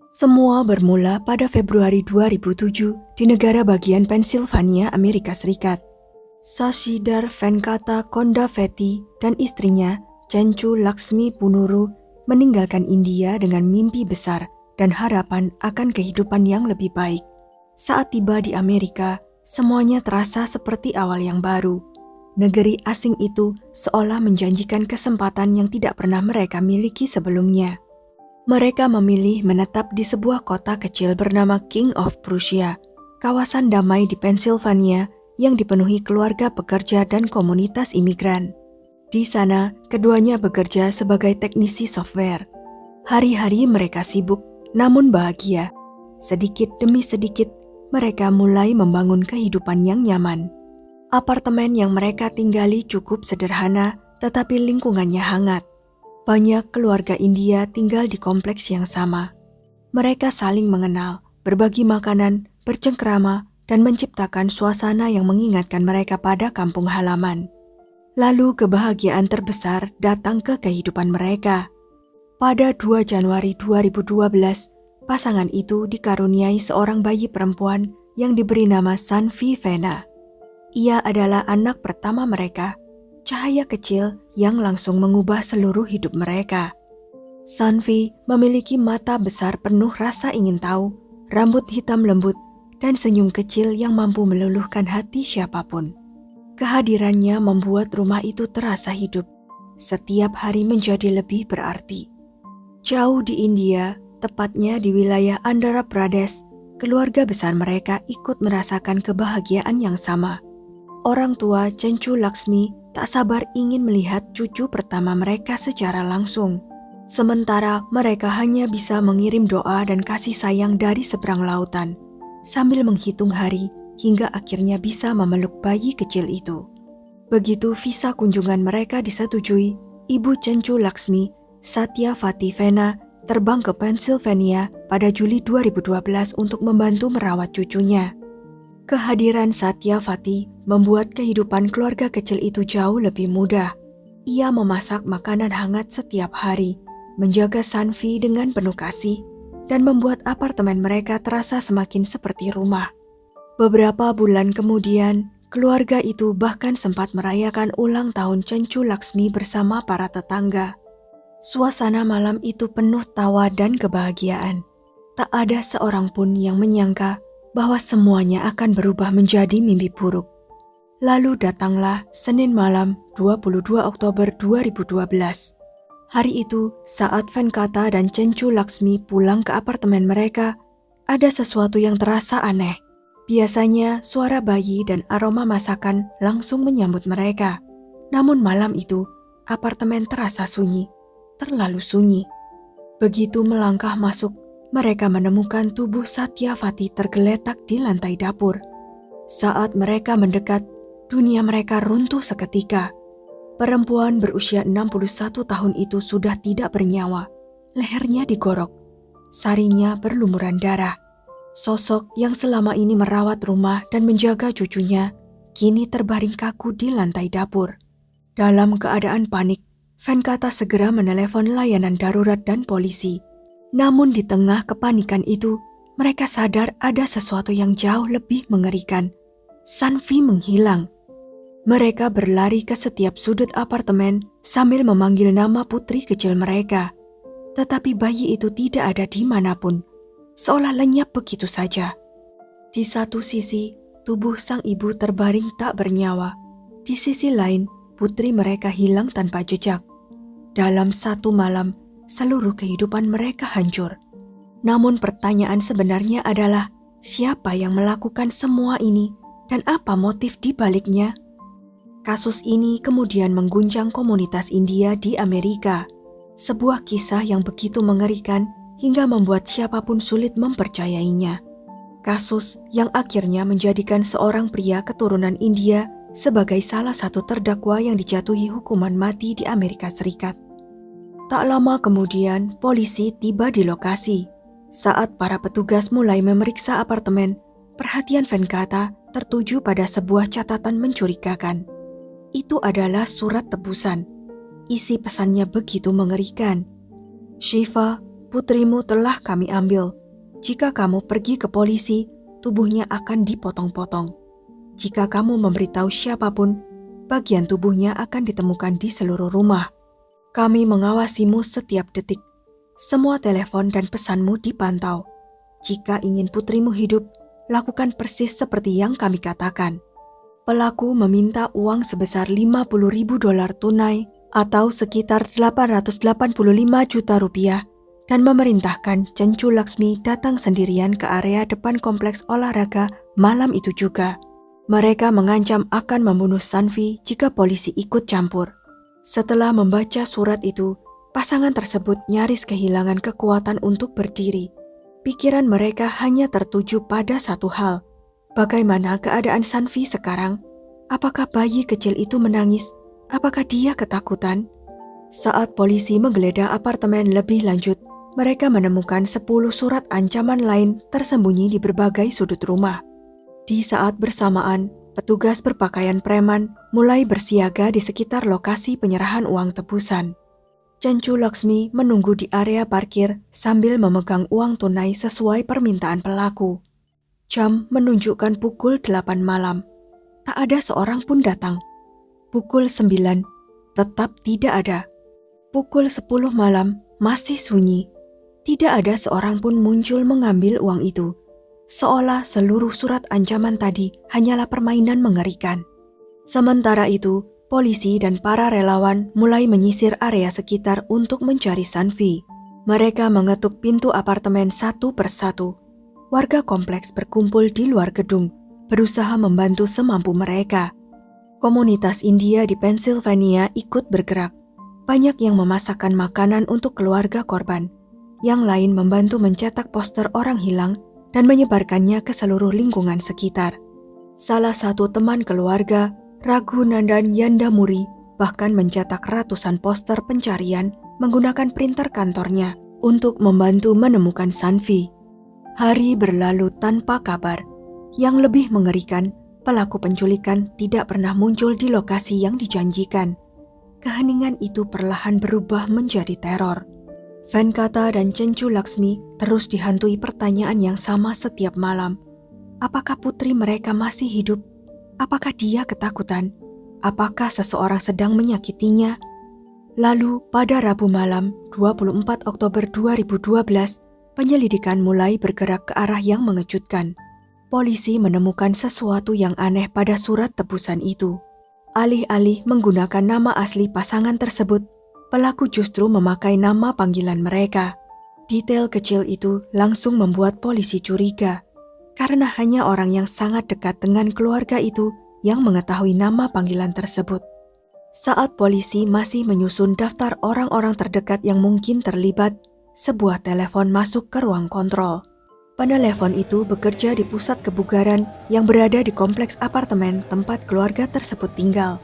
Semua bermula pada Februari 2007 di negara bagian Pennsylvania, Amerika Serikat. Sashidhar Venkata Kondavetty dan istrinya, Chenchu Laksmi Punuru, meninggalkan India dengan mimpi besar dan harapan akan kehidupan yang lebih baik. Saat tiba di Amerika, semuanya terasa seperti awal yang baru. Negeri asing itu seolah menjanjikan kesempatan yang tidak pernah mereka miliki sebelumnya. Mereka memilih menetap di sebuah kota kecil bernama King of Prussia, kawasan damai di Pennsylvania yang dipenuhi keluarga pekerja dan komunitas imigran. Di sana, keduanya bekerja sebagai teknisi software. Hari-hari mereka sibuk, namun bahagia. Sedikit demi sedikit, mereka mulai membangun kehidupan yang nyaman. Apartemen yang mereka tinggali cukup sederhana, tetapi lingkungannya hangat. Banyak keluarga India tinggal di kompleks yang sama. Mereka saling mengenal, berbagi makanan, bercengkrama, dan menciptakan suasana yang mengingatkan mereka pada kampung halaman. Lalu kebahagiaan terbesar datang ke kehidupan mereka. Pada 2 Januari 2012, pasangan itu dikaruniai seorang bayi perempuan yang diberi nama Sanvi Vena. Ia adalah anak pertama mereka, cahaya kecil yang langsung mengubah seluruh hidup mereka. Sanvi memiliki mata besar penuh rasa ingin tahu, rambut hitam lembut, dan senyum kecil yang mampu meluluhkan hati siapapun. Kehadirannya membuat rumah itu terasa hidup. Setiap hari menjadi lebih berarti. Jauh di India, tepatnya di wilayah Andhra Pradesh, keluarga besar mereka ikut merasakan kebahagiaan yang sama. Orang tua Chenchu Laksmi tak sabar ingin melihat cucu pertama mereka secara langsung. Sementara mereka hanya bisa mengirim doa dan kasih sayang dari seberang lautan, sambil menghitung hari hingga akhirnya bisa memeluk bayi kecil itu. Begitu visa kunjungan mereka disetujui, Ibu Chenchu Laksmi, Satyavati Vena, terbang ke Pennsylvania pada Juli 2012 untuk membantu merawat cucunya. Kehadiran Satyavati membuat kehidupan keluarga kecil itu jauh lebih mudah. Ia memasak makanan hangat setiap hari, menjaga Sanvi dengan penuh kasih, dan membuat apartemen mereka terasa semakin seperti rumah. Beberapa bulan kemudian, keluarga itu bahkan sempat merayakan ulang tahun Chenchu Laksmi bersama para tetangga. Suasana malam itu penuh tawa dan kebahagiaan. Tak ada seorang pun yang menyangka bahwa semuanya akan berubah menjadi mimpi buruk. Lalu datanglah Senin malam 22 Oktober 2012. Hari itu, saat Venkata dan Chenchu Laksmi pulang ke apartemen mereka, ada sesuatu yang terasa aneh. Biasanya suara bayi dan aroma masakan langsung menyambut mereka. Namun malam itu, apartemen terasa sunyi, terlalu sunyi. Begitu melangkah masuk, mereka menemukan tubuh Satyavati tergeletak di lantai dapur. Saat mereka mendekat, dunia mereka runtuh seketika. Perempuan berusia 61 tahun itu sudah tidak bernyawa. Lehernya digorok, sarinya berlumuran darah. Sosok yang selama ini merawat rumah dan menjaga cucunya, kini terbaring kaku di lantai dapur. Dalam keadaan panik, Venkata segera menelepon layanan darurat dan polisi. Namun di tengah kepanikan itu, mereka sadar ada sesuatu yang jauh lebih mengerikan. Sanvi menghilang. Mereka berlari ke setiap sudut apartemen sambil memanggil nama putri kecil mereka. Tetapi bayi itu tidak ada di manapun, seolah lenyap begitu saja. Di satu sisi, tubuh sang ibu terbaring tak bernyawa. Di sisi lain, putri mereka hilang tanpa jejak. Dalam satu malam, seluruh kehidupan mereka hancur. Namun pertanyaan sebenarnya adalah, siapa yang melakukan semua ini dan apa motif di baliknya? Kasus ini kemudian mengguncang komunitas India di Amerika. Sebuah kisah yang begitu mengerikan hingga membuat siapapun sulit mempercayainya. Kasus yang akhirnya menjadikan seorang pria keturunan India sebagai salah satu terdakwa yang dijatuhi hukuman mati di Amerika Serikat. Tak lama kemudian, polisi tiba di lokasi. Saat para petugas mulai memeriksa apartemen, perhatian Venkata tertuju pada sebuah catatan mencurigakan. Itu adalah surat tebusan. Isi pesannya begitu mengerikan. Shiva, putrimu telah kami ambil. Jika kamu pergi ke polisi, tubuhnya akan dipotong-potong. Jika kamu memberitahu siapapun, bagian tubuhnya akan ditemukan di seluruh rumah. Kami mengawasimu setiap detik. Semua telepon dan pesanmu dipantau. Jika ingin putrimu hidup, lakukan persis seperti yang kami katakan. Pelaku meminta uang sebesar $50.000 tunai atau sekitar 885 juta rupiah dan memerintahkan Cencu Laksmi datang sendirian ke area depan kompleks olahraga malam itu juga. Mereka mengancam akan membunuh Sanvi jika polisi ikut campur. Setelah membaca surat itu, pasangan tersebut nyaris kehilangan kekuatan untuk berdiri. Pikiran mereka hanya tertuju pada satu hal. Bagaimana keadaan Sanvi sekarang? Apakah bayi kecil itu menangis? Apakah dia ketakutan? Saat polisi menggeledah apartemen lebih lanjut, mereka menemukan 10 surat ancaman lain tersembunyi di berbagai sudut rumah. Di saat bersamaan, petugas berpakaian preman mulai bersiaga di sekitar lokasi penyerahan uang tebusan. Cencu Laksmi menunggu di area parkir sambil memegang uang tunai sesuai permintaan pelaku. Jam menunjukkan pukul 8 malam. Tak ada seorang pun datang. Pukul 9, tetap tidak ada. Pukul 10 malam, masih sunyi. Tidak ada seorang pun muncul mengambil uang itu. Seolah seluruh surat ancaman tadi hanyalah permainan mengerikan. Sementara itu, polisi dan para relawan mulai menyisir area sekitar untuk mencari Sanvi. Mereka mengetuk pintu apartemen satu persatu. Warga kompleks berkumpul di luar gedung, berusaha membantu semampu mereka. Komunitas India di Pennsylvania ikut bergerak. Banyak yang memasakkan makanan untuk keluarga korban. Yang lain membantu mencetak poster orang hilang dan menyebarkannya ke seluruh lingkungan sekitar. Salah satu teman keluarga, Raghunandan Yandamuri, bahkan mencetak ratusan poster pencarian menggunakan printer kantornya untuk membantu menemukan Sanvi. Hari berlalu tanpa kabar. Yang lebih mengerikan, pelaku penculikan tidak pernah muncul di lokasi yang dijanjikan. Keheningan itu perlahan berubah menjadi teror. Venkata dan Cencu Laksmi terus dihantui pertanyaan yang sama setiap malam. Apakah putri mereka masih hidup? Apakah dia ketakutan? Apakah seseorang sedang menyakitinya? Lalu pada Rabu malam 24 Oktober 2012, penyelidikan mulai bergerak ke arah yang mengejutkan. Polisi menemukan sesuatu yang aneh pada surat tebusan itu. Alih-alih menggunakan nama asli pasangan tersebut, pelaku justru memakai nama panggilan mereka. Detail kecil itu langsung membuat polisi curiga, karena hanya orang yang sangat dekat dengan keluarga itu yang mengetahui nama panggilan tersebut. Saat polisi masih menyusun daftar orang-orang terdekat yang mungkin terlibat, sebuah telepon masuk ke ruang kontrol. Penelepon itu bekerja di pusat kebugaran yang berada di kompleks apartemen tempat keluarga tersebut tinggal.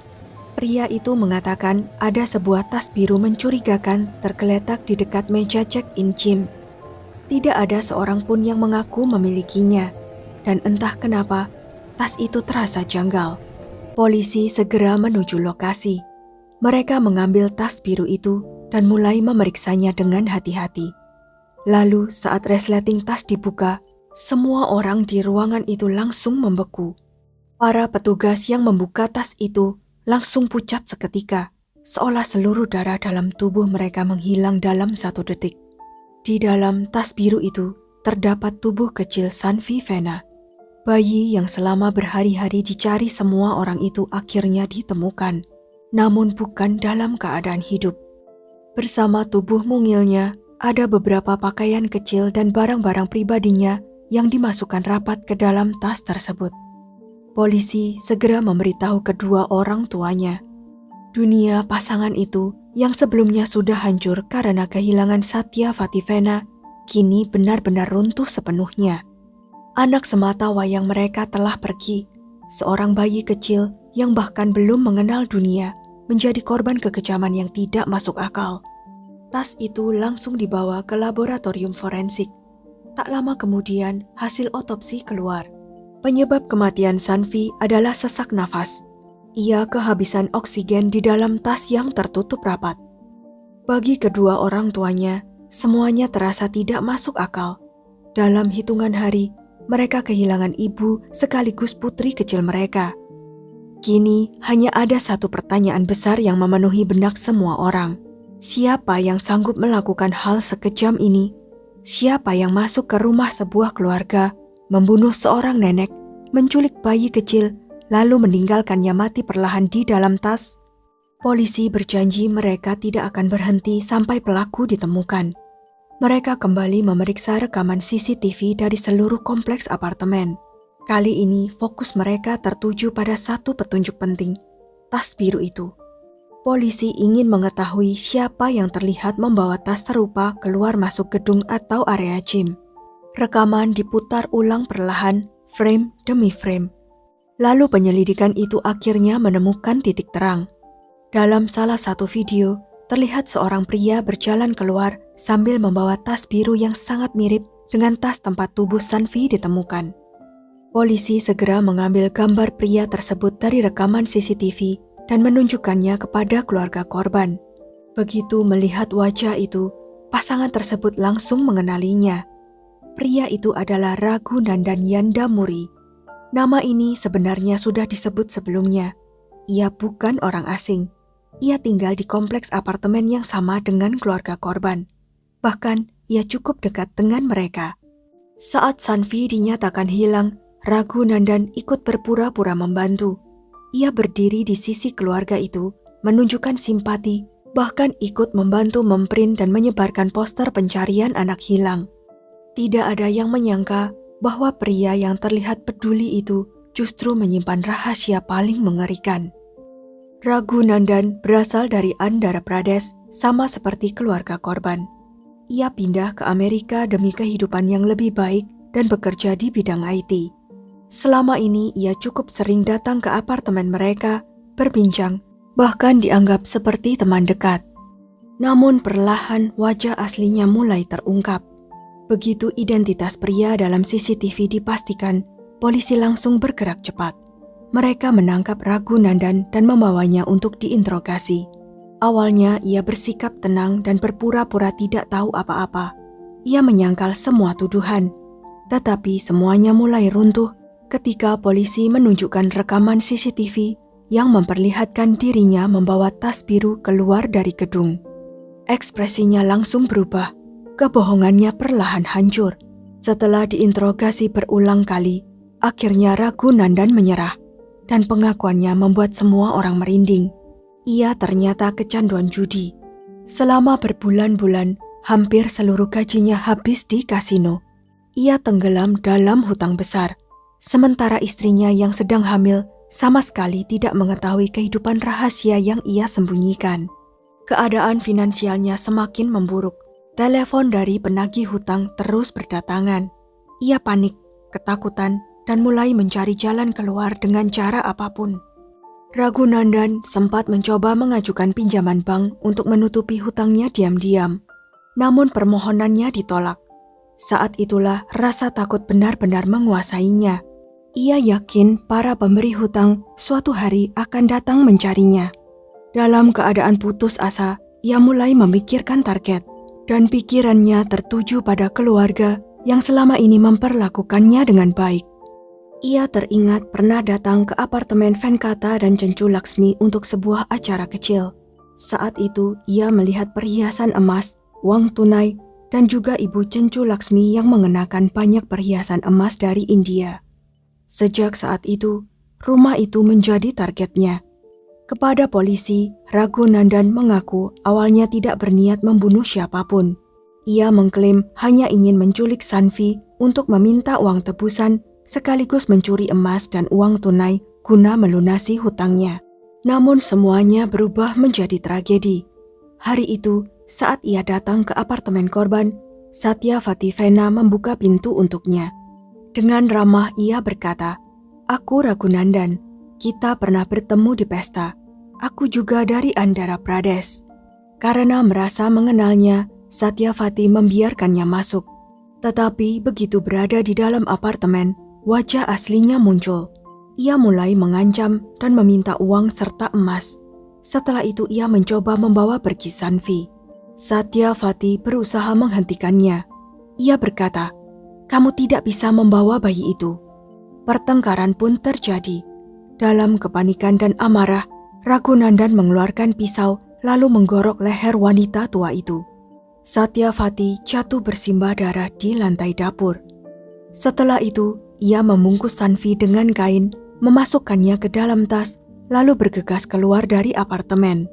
Pria itu mengatakan ada sebuah tas biru mencurigakan tergeletak di dekat meja check-in gym. Tidak ada seorang pun yang mengaku memilikinya, dan entah kenapa, tas itu terasa janggal. Polisi segera menuju lokasi. Mereka mengambil tas biru itu dan mulai memeriksanya dengan hati-hati. Lalu saat resleting tas dibuka, semua orang di ruangan itu langsung membeku. Para petugas yang membuka tas itu langsung pucat seketika, seolah seluruh darah dalam tubuh mereka menghilang dalam 1 detik. Di dalam tas biru itu terdapat tubuh kecil Sanvi Vena. Bayi yang selama berhari-hari dicari semua orang itu akhirnya ditemukan, namun bukan dalam keadaan hidup. Bersama tubuh mungilnya, ada beberapa pakaian kecil dan barang-barang pribadinya yang dimasukkan rapat ke dalam tas tersebut. Polisi segera memberitahu kedua orang tuanya. Dunia pasangan itu yang sebelumnya sudah hancur karena kehilangan Satya Vativena, kini benar-benar runtuh sepenuhnya. Anak semata wayang mereka telah pergi. Seorang bayi kecil yang bahkan belum mengenal dunia menjadi korban kekejaman yang tidak masuk akal. Tas itu langsung dibawa ke laboratorium forensik. Tak lama kemudian, hasil otopsi keluar. Penyebab kematian Sanvi adalah sesak nafas. Ia kehabisan oksigen di dalam tas yang tertutup rapat. Bagi kedua orang tuanya, Semuanya terasa tidak masuk akal. Dalam hitungan hari, mereka kehilangan ibu sekaligus putri kecil mereka. Kini hanya ada satu pertanyaan besar yang memenuhi benak semua orang. Siapa yang sanggup melakukan hal sekejam ini? Siapa yang masuk ke rumah sebuah keluarga, membunuh seorang nenek, menculik bayi kecil, lalu meninggalkannya mati perlahan di dalam tas? Polisi berjanji mereka tidak akan berhenti sampai pelaku ditemukan. Mereka kembali memeriksa rekaman CCTV dari seluruh kompleks apartemen. Kali ini fokus mereka tertuju pada satu petunjuk penting, tas biru itu. Polisi ingin mengetahui siapa yang terlihat membawa tas serupa keluar masuk gedung atau area gym. Rekaman diputar ulang perlahan, frame demi frame. Lalu penyelidikan itu akhirnya menemukan titik terang. Dalam salah satu video, terlihat seorang pria berjalan keluar sambil membawa tas biru yang sangat mirip dengan tas tempat tubuh Sanvi ditemukan. Polisi segera mengambil gambar pria tersebut dari rekaman CCTV dan menunjukkannya kepada keluarga korban. Begitu melihat wajah itu, pasangan tersebut langsung mengenalinya. Pria itu adalah Raghunandan Yandamuri. Nama ini sebenarnya sudah disebut sebelumnya. Ia bukan orang asing. Ia tinggal di kompleks apartemen yang sama dengan keluarga korban. Bahkan, ia cukup dekat dengan mereka. Saat Sanvi dinyatakan hilang, Raghunandan ikut berpura-pura membantu. Ia berdiri di sisi keluarga itu, menunjukkan simpati, bahkan ikut membantu memprint dan menyebarkan poster pencarian anak hilang. Tidak ada yang menyangka bahwa pria yang terlihat peduli itu justru menyimpan rahasia paling mengerikan. Raghunandan berasal dari Andhra Pradesh, sama seperti keluarga korban. Ia pindah ke Amerika demi kehidupan yang lebih baik dan bekerja di bidang IT. Selama ini ia cukup sering datang ke apartemen mereka, berbincang, bahkan dianggap seperti teman dekat. Namun perlahan wajah aslinya mulai terungkap. Begitu identitas pria dalam CCTV dipastikan, polisi langsung bergerak cepat. Mereka menangkap Raghunandan dan membawanya untuk diinterogasi. Awalnya ia bersikap tenang dan berpura-pura tidak tahu apa-apa. Ia menyangkal semua tuduhan, tetapi semuanya mulai runtuh ketika polisi menunjukkan rekaman CCTV yang memperlihatkan dirinya membawa tas biru keluar dari gedung. Ekspresinya langsung berubah, kebohongannya perlahan hancur. Setelah diinterogasi berulang kali, akhirnya Raghunandan menyerah, dan pengakuannya membuat semua orang merinding. Ia ternyata kecanduan judi. Selama berbulan-bulan, hampir seluruh gajinya habis di kasino. Ia tenggelam dalam hutang besar. Sementara istrinya yang sedang hamil sama sekali tidak mengetahui kehidupan rahasia yang ia sembunyikan. Keadaan finansialnya semakin memburuk. Telepon dari penagih hutang terus berdatangan. Ia panik, ketakutan, dan mulai mencari jalan keluar dengan cara apapun. Raghunandan sempat mencoba mengajukan pinjaman bank untuk menutupi hutangnya diam-diam. Namun permohonannya ditolak. Saat itulah rasa takut benar-benar menguasainya. Ia yakin para pemberi hutang suatu hari akan datang mencarinya. Dalam keadaan putus asa, ia mulai memikirkan target, dan pikirannya tertuju pada keluarga yang selama ini memperlakukannya dengan baik. Ia teringat pernah datang ke apartemen Venkata dan Cencu Laksmi untuk sebuah acara kecil. Saat itu, ia melihat perhiasan emas, uang tunai, dan juga ibu Cencu Laksmi yang mengenakan banyak perhiasan emas dari India. Sejak saat itu, rumah itu menjadi targetnya. Kepada polisi, Raghunandan mengaku awalnya tidak berniat membunuh siapapun. Ia mengklaim hanya ingin menculik Sanvi untuk meminta uang tebusan sekaligus mencuri emas dan uang tunai guna melunasi hutangnya. Namun semuanya berubah menjadi tragedi. Hari itu, saat ia datang ke apartemen korban, Satyavati Vena membuka pintu untuknya. Dengan ramah ia berkata, "Aku Raghunandan, kita pernah bertemu di pesta. Aku juga dari Andhra Pradesh." Karena merasa mengenalnya, Satyavati membiarkannya masuk. Tetapi begitu berada di dalam apartemen, wajah aslinya muncul. Ia mulai mengancam dan meminta uang serta emas. Setelah itu ia mencoba membawa pergi Sanvi. Satyavati berusaha menghentikannya. Ia berkata, "Kamu tidak bisa membawa bayi itu." Pertengkaran pun terjadi. Dalam kepanikan dan amarah, Raghunandan mengeluarkan pisau lalu menggorok leher wanita tua itu. Satyavati jatuh bersimbah darah di lantai dapur. Setelah itu, ia membungkus Sanvi dengan kain, memasukkannya ke dalam tas, lalu bergegas keluar dari apartemen.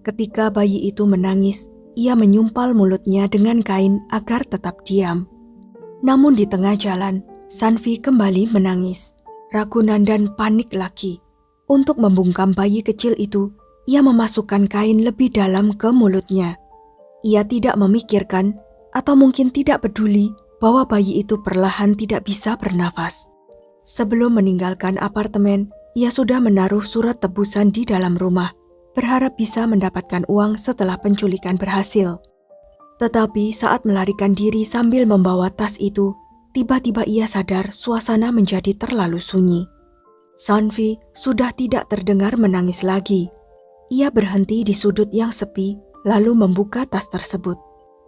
Ketika bayi itu menangis, ia menyumpal mulutnya dengan kain agar tetap diam. Namun di tengah jalan, Sanvi kembali menangis. Raghunandan panik lagi. Untuk membungkam bayi kecil itu, ia memasukkan kain lebih dalam ke mulutnya. Ia tidak memikirkan atau mungkin tidak peduli bahwa bayi itu perlahan tidak bisa bernafas. Sebelum meninggalkan apartemen, ia sudah menaruh surat tebusan di dalam rumah, berharap bisa mendapatkan uang setelah penculikan berhasil. Tetapi saat melarikan diri sambil membawa tas itu, tiba-tiba ia sadar suasana menjadi terlalu sunyi. Sanvi sudah tidak terdengar menangis lagi. Ia berhenti di sudut yang sepi, lalu membuka tas tersebut.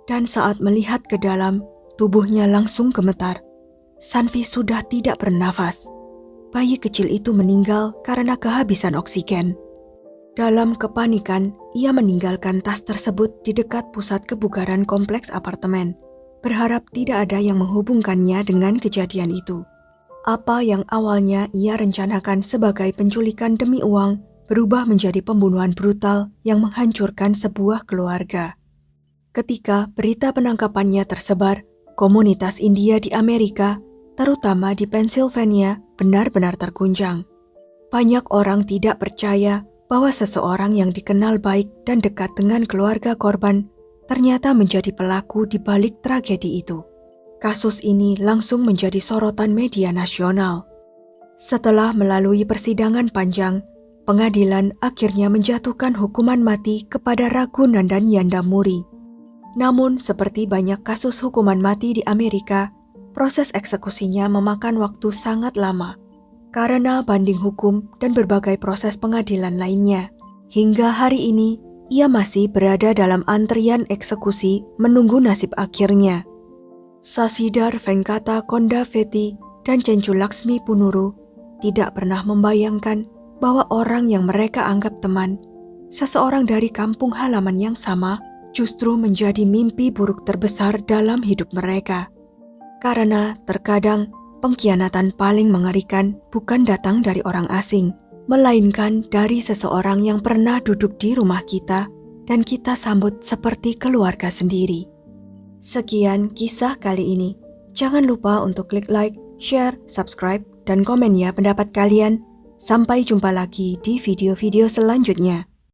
Dan saat melihat ke dalam, tubuhnya langsung gemetar. Sanvi sudah tidak bernafas. Bayi kecil itu meninggal karena kehabisan oksigen. Dalam kepanikan, ia meninggalkan tas tersebut di dekat pusat kebugaran kompleks apartemen, berharap tidak ada yang menghubungkannya dengan kejadian itu. Apa yang awalnya ia rencanakan sebagai penculikan demi uang berubah menjadi pembunuhan brutal yang menghancurkan sebuah keluarga. Ketika berita penangkapannya tersebar, komunitas India di Amerika, terutama di Pennsylvania, benar-benar terguncang. Banyak orang tidak percaya bahwa seseorang yang dikenal baik dan dekat dengan keluarga korban ternyata menjadi pelaku di balik tragedi itu. Kasus ini langsung menjadi sorotan media nasional. Setelah melalui persidangan panjang, pengadilan akhirnya menjatuhkan hukuman mati kepada Raghunandan Yandamuri. Namun, seperti banyak kasus hukuman mati di Amerika, proses eksekusinya memakan waktu sangat lama karena banding hukum dan berbagai proses pengadilan lainnya. Hingga hari ini, ia masih berada dalam antrian eksekusi menunggu nasib akhirnya. Sasidhar Venkata Kondaveti dan Cencu Laksmi Punuru tidak pernah membayangkan bahwa orang yang mereka anggap teman, seseorang dari kampung halaman yang sama, justru menjadi mimpi buruk terbesar dalam hidup mereka. Karena terkadang pengkhianatan paling mengerikan bukan datang dari orang asing, melainkan dari seseorang yang pernah duduk di rumah kita dan kita sambut seperti keluarga sendiri. Sekian kisah kali ini. Jangan lupa untuk klik like, share, subscribe, dan komen ya pendapat kalian. Sampai jumpa lagi di video-video selanjutnya.